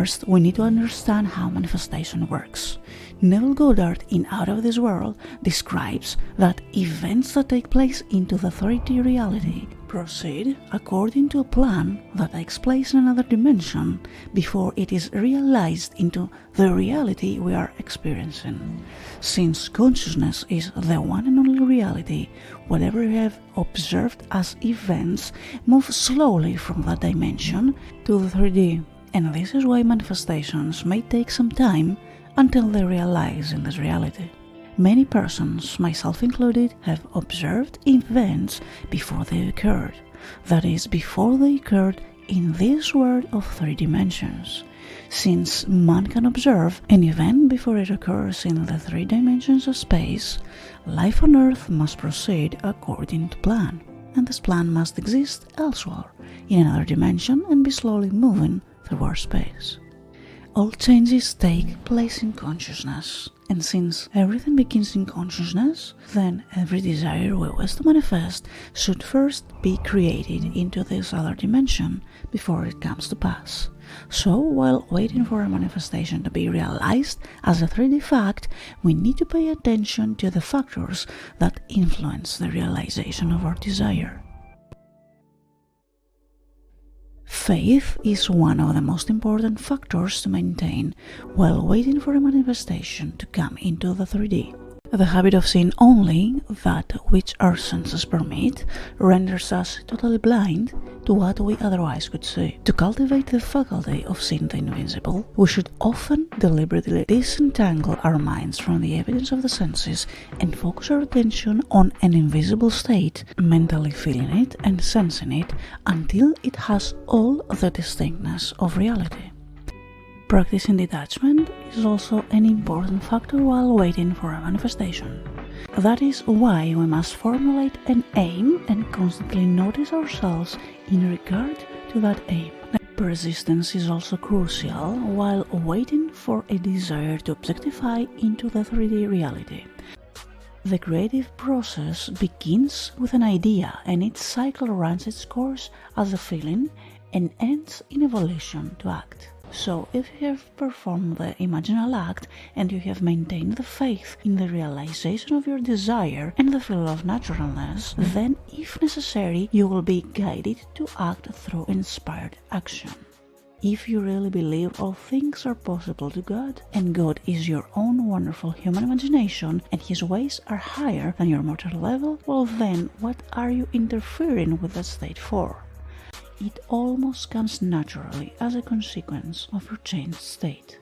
First, we need to understand how manifestation works. Neville Goddard in Out of This World describes that events that take place into the 3D reality proceed according to a plan that takes place in another dimension before it is realized into the reality we are experiencing. Since consciousness is the one and only reality, whatever we have observed as events move slowly from that dimension to the 3D. And this is why manifestations may take some time until they realize in this reality. Many persons, myself included, have observed events before they occurred. That is, before they occurred in this world of 3 dimensions. Since man can observe an event before it occurs in the 3 dimensions of space, life on Earth must proceed according to plan. And this plan must exist elsewhere, in another dimension, and be slowly moving through our space. All changes take place in consciousness, and since everything begins in consciousness, then every desire we wish to manifest should first be created into this other dimension before it comes to pass. So, while waiting for a manifestation to be realized as a 3D fact, we need to pay attention to the factors that influence the realization of our desire. Faith is one of the most important factors to maintain while waiting for a manifestation to come into the 3D. The habit of seeing only that which our senses permit renders us totally blind to what we otherwise could see. To cultivate the faculty of seeing the invisible, we should often deliberately disentangle our minds from the evidence of the senses and focus our attention on an invisible state, mentally feeling it and sensing it until it has all the distinctness of reality. Practicing detachment is also an important factor while waiting for a manifestation. That is why we must formulate an aim and constantly notice ourselves in regard to that aim. Persistence is also crucial while waiting for a desire to objectify into the 3D reality. The creative process begins with an idea, and its cycle runs its course as a feeling and ends in evolution to act. So, if you have performed the imaginal act and you have maintained the faith in the realization of your desire and the feel of naturalness, then, if necessary, you will be guided to act through inspired action. If you really believe all things are possible to God, and God is your own wonderful human imagination, and His ways are higher than your mortal level, well then, what are you interfering with that state for? It almost comes naturally as a consequence of your changed state.